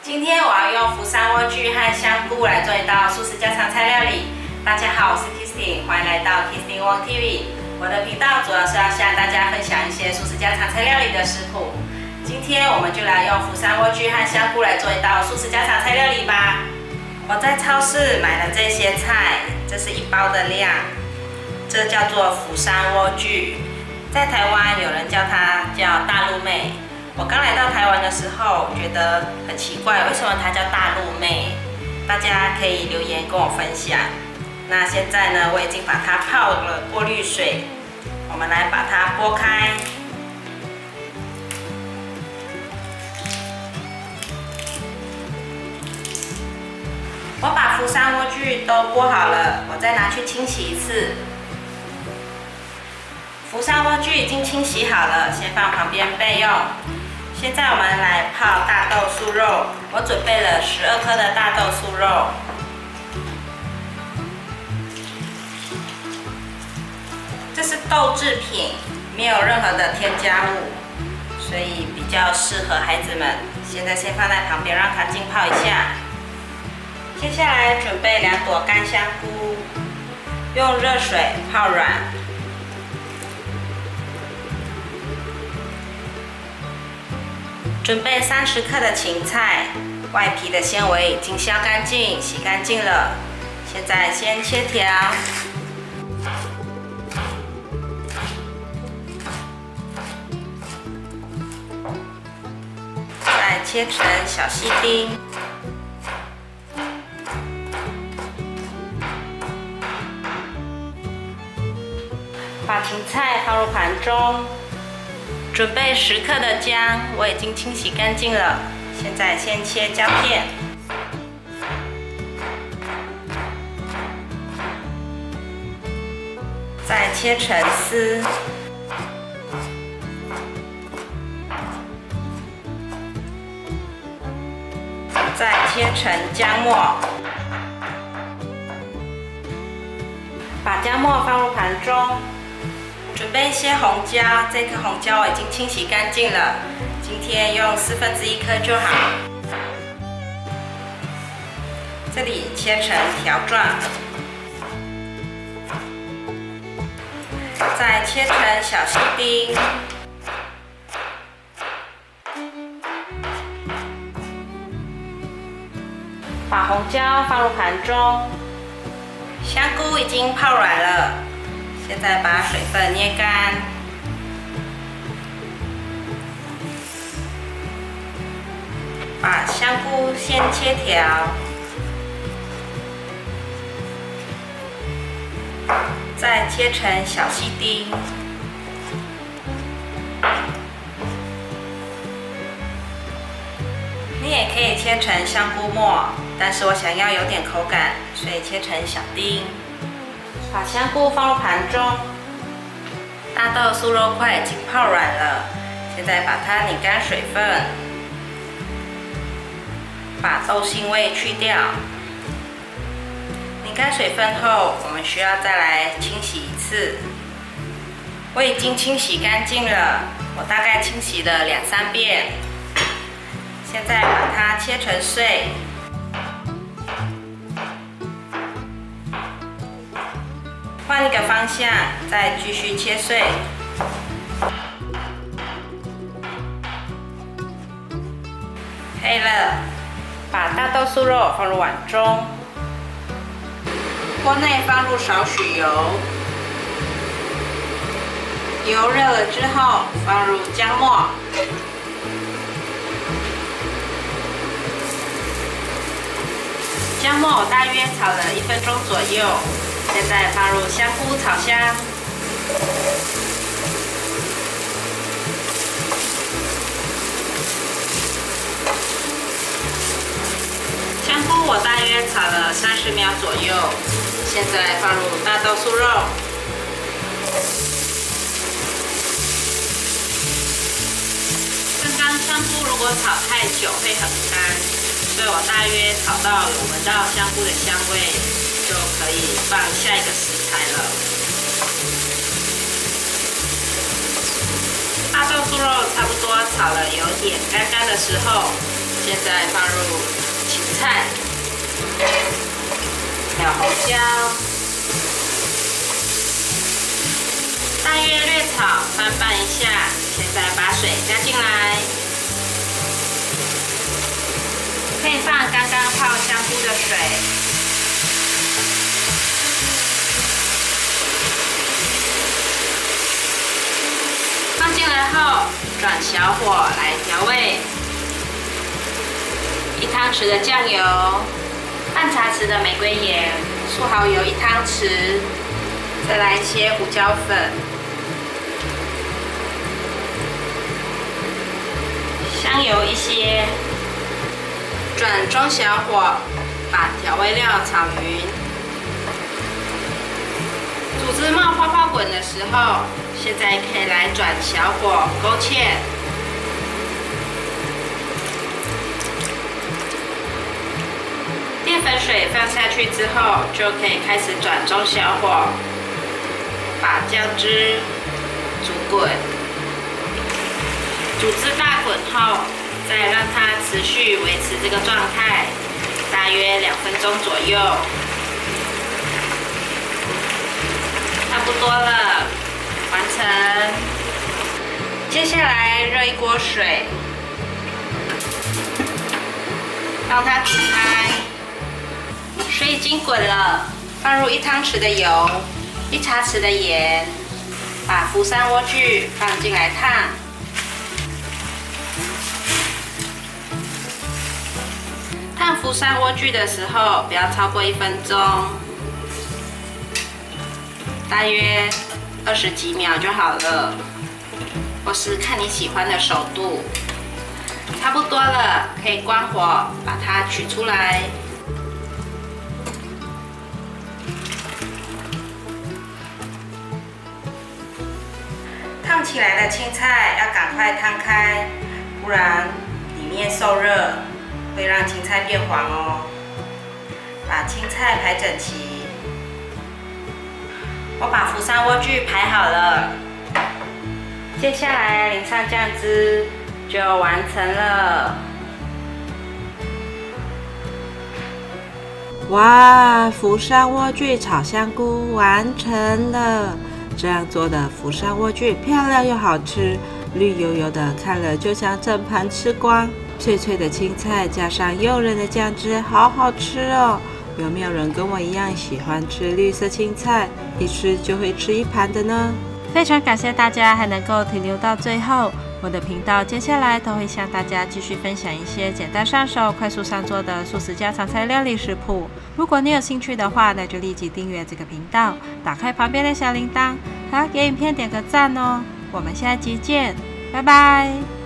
今天我要用釜山莴苣和香菇来做一道素食家常菜料理。大家好，我是 Kristin， 欢迎来到 Kristin Wong TV。我的频道主要是要向大家分享一些素食家常菜料理的食谱。今天我们就来用釜山莴苣和香菇来做一道素食家常菜料理吧。我在超市买了这些菜，这是1包的量，这叫做釜山莴苣，在台湾有人叫它叫大陆妹。我刚来到台湾的时候，觉得很奇怪，为什么它叫大陆妹？大家可以留言跟我分享。那现在呢，我已经把它泡了过滤水，我们来把它剥开。我把釜山莴苣都剥好了，我再拿去清洗一次。釜山莴苣已经清洗好了，先放旁边备用。现在我们来泡大豆素肉，我准备了12颗的大豆素肉。这是豆制品，没有任何的添加物，所以比较适合孩子们。现在先放在旁边，让它浸泡一下。接下来准备2朵干香菇，用热水泡软。准备30克的芹菜，外皮的纤维已经削干净、洗干净了。现在先切条，再切成小细丁。把芹菜放入盘中。准备10克的姜，我已经清洗干净了。现在先切姜片，再切成丝，再切成姜末。把姜末放入盘中。准备一些红椒，这颗红椒我已经清洗干净了，今天用1/4颗就好。这里切成条状，再切成小细丁。把红椒放入盘中，香菇已经泡软了。现在把水分捏干，把香菇先切条，再切成小细丁。你也可以切成香菇末，但是我想要有点口感，所以切成小丁。把香菇放入盘中，大豆素肉块已经泡软了，现在把它拧干水分，把豆腥味去掉。拧干水分后，我们需要再来清洗一次。我已经清洗干净了，我大概清洗了2-3遍。现在把它切成碎。换一个方向，再继续切碎。可以了，把大豆素肉放入碗中，锅内放入少许油，油热了之后放入姜末，姜末我大约炒了1分钟左右。现在放入香菇炒香，香菇我大约炒了30秒左右。现在放入大豆素肉，刚刚香菇如果炒太久会很干，所以我大约炒到有闻到香菇的香味，就可以放下一个食材了。大豆素肉差不多炒了有点干干的时候，现在放入芹菜，还有红椒，大约略炒翻拌一下。现在把水加进来，可以放刚刚泡香菇的水。放进来后，转小火来调味。1汤匙的酱油，半茶匙的玫瑰盐，素蚝油1汤匙，再来一些胡椒粉，香油一些，转中小火把调味料炒匀。组织冒泡泡滚的时候，现在可以来转小火勾芡。淀粉水放下去之后，就可以开始转中小火，把酱汁煮滚。煮汁大滚后，再让它持续维持这个状态，大约2分钟左右。差不多了，完成。接下来热一锅水，让它煮开。水已经滚了，放入1汤匙的油，1茶匙的盐，把福山莴苣放进来烫。烫福山莴苣的时候，不要超过1分钟，大约20几秒就好了，或是看你喜欢的熟度。差不多了，可以关火，把它取出来。烫起来的青菜要赶快摊开，不然里面受热会让青菜变黄哦。把青菜排整齐。我把福山莴苣排好了，接下来淋上酱汁就完成了。哇，福山莴苣炒香菇完成了！这样做的福山莴苣漂亮又好吃，绿油油的，看了就想整盘吃光。脆脆的青菜加上诱人的酱汁，好好吃哦！有没有人跟我一样喜欢吃绿色青菜，一吃就会吃1盘的呢？非常感谢大家还能够停留到最后。我的频道接下来都会向大家继续分享一些简单上手、快速上桌的素食家常菜料理食谱。如果你有兴趣的话，那就立即订阅这个频道，打开旁边的小铃铛，还要给影片点个赞哦。我们下集见，拜拜。